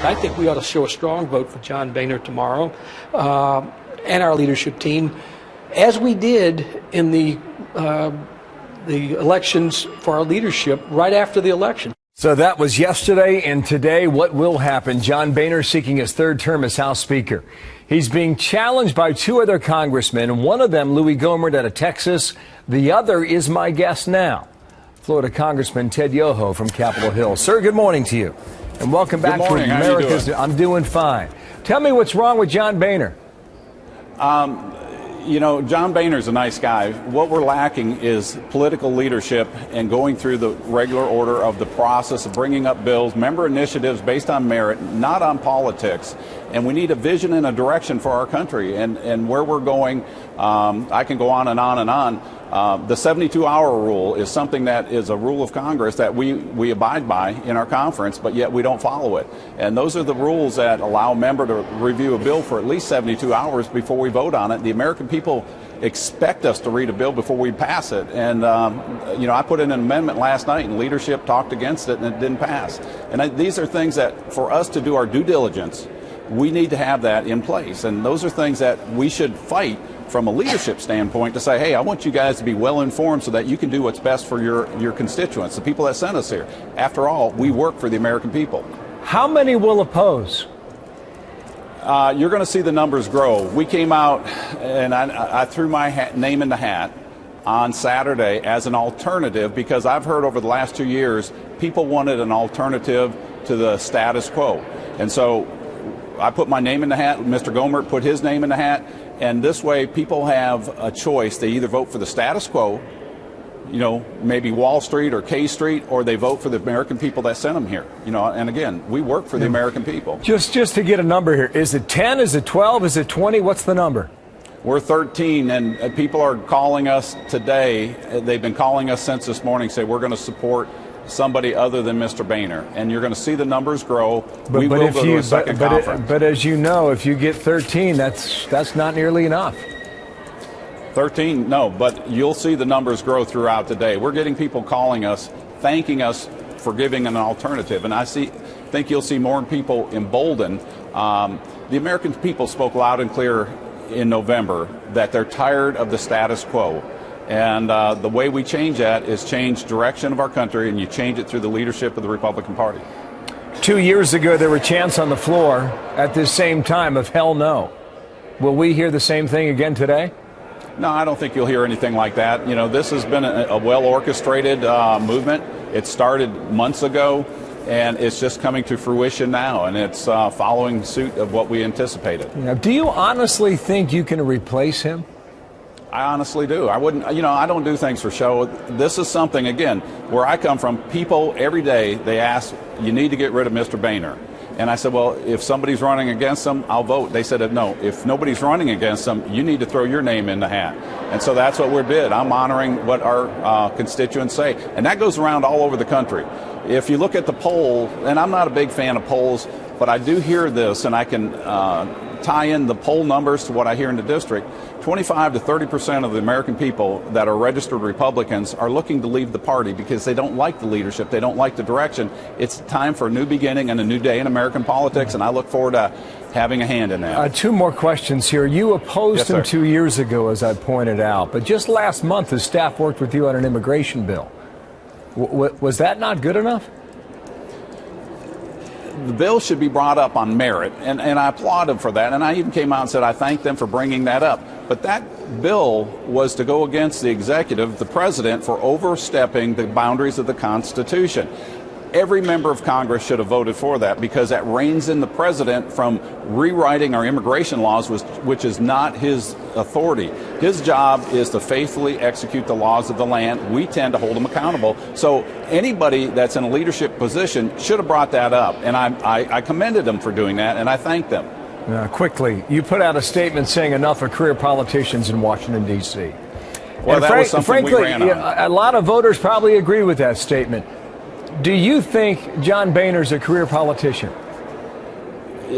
I think we ought to show a strong vote for John Boehner tomorrow and our leadership team, as we did in the elections for our leadership right after the election. So that was yesterday, and today what will happen? John Boehner seeking his third term as House Speaker. He's being challenged by two other congressmen, one of them Louis Gohmert out of Texas. The other is my guest now, Florida Congressman Ted Yoho from Capitol Hill. Sir, good morning to you, and welcome back to America's. I'm doing fine. Tell me what's wrong with John Boehner. You know, John Boehner's a nice guy. What we're lacking is political leadership and going through the regular order of the process of bringing up bills, member initiatives based on merit, not on politics. And we need a vision and a direction for our country and where we're going. I can go on and on and on. The 72-hour rule is something that is a rule of Congress that we abide by in our conference, but yet we don't follow it. And those are the rules that allow a member to review a bill for at least 72 hours before we vote on it. The American people expect us to read a bill before we pass it. And, you know, I put in an amendment last night and leadership talked against it and it didn't pass. And these are things that for us to do our due diligence, we need to have that in place. And those are things that we should fight from a leadership standpoint to say, hey, I want you guys to be well informed so that you can do what's best for your constituents, the people that sent us here. After all, we work for the American people. How many will oppose? You're going to see the numbers grow. We came out and I threw my name in the hat on Saturday as an alternative because I've heard over the last 2 years people wanted an alternative to the status quo. And so I put my name in the hat, Mr. Gohmert put his name in the hat, and this way people have a choice. They either vote for the status quo, you know, maybe Wall Street or K Street, or they vote for the American people that sent them here. You know, and again, we work for the American people. Just to get a number here, is it 10, is it 12, is it 20? What's the number? We're 13, and people are calling us today. They've been calling us since this morning, say we're going to support somebody other than Mr. Boehner, and you're going to see the numbers grow. We will go to a second conference. But as you know, if you get 13, that's not nearly enough. 13, no, but you'll see the numbers grow throughout the day. We're getting people calling us, thanking us for giving an alternative, and I think you'll see more people emboldened. The American people spoke loud and clear in November that they're tired of the status quo. And the way we change that is change direction of our country, and you change it through the leadership of the Republican Party. 2 years ago, there were chants on the floor at this same time of hell no. Will we hear the same thing again today? No, I don't think you'll hear anything like that. You know, this has been a well-orchestrated movement. It started months ago, and it's just coming to fruition now, and it's following suit of what we anticipated. Now, do you honestly think you can replace him? I honestly do. I wouldn't, you know, I don't do things for show. This is something, again, where I come from, people every day, they ask, you need to get rid of Mr. Boehner. And I said, well, if somebody's running against him, I'll vote. They said, no, if nobody's running against him, you need to throw your name in the hat. And so that's what we did. I'm honoring what our constituents say. And that goes around all over the country. If you look at the poll, and I'm not a big fan of polls, but I do hear this, and I can tie in the poll numbers to what I hear in the district. 25 to 30% of the American people that are registered Republicans are looking to leave the party because they don't like the leadership, they don't like the direction. It's time for a new beginning and a new day in American politics, and I look forward to having a hand in that. Two more questions here. You opposed him 2 years ago, as I pointed out, but just last month his staff worked with you on an immigration bill. Was that not good enough? The bill should be brought up on merit, and I applaud them for that, and I even came out and said I thank them for bringing that up. But that bill was to go against the executive, the president, for overstepping the boundaries of the Constitution. Every member of Congress should have voted for that because that reins in the president from rewriting our immigration laws, which is not his authority. His job is to faithfully execute the laws of the land. We tend to hold him accountable. So anybody that's in a leadership position should have brought that up. And I commended them for doing that, and I thanked them. Quickly, you put out a statement saying enough of career politicians in Washington, D.C. Well, that was something frankly, we ran on. A lot of voters probably agree with that statement. Do you think John Boehner's a career politician?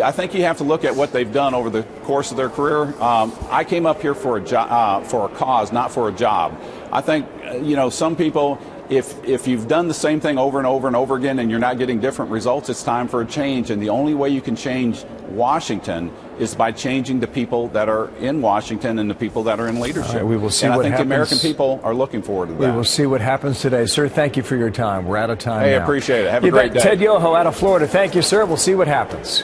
I think you have to look at what they've done over the course of their career. I came up here for a cause, not for a job. I think, you know, some people, if you've done the same thing over and over and over again and you're not getting different results, it's time for a change. And the only way you can change Washington is by changing the people that are in Washington and the people that are in leadership. Right, we will see and what I think happens. the American people are looking forward to that. We will see what happens today. Sir, thank you for your time. We're out of time Hey, now. I appreciate it. Have a great day. Ted Yoho out of Florida. Thank you, sir. We'll see what happens.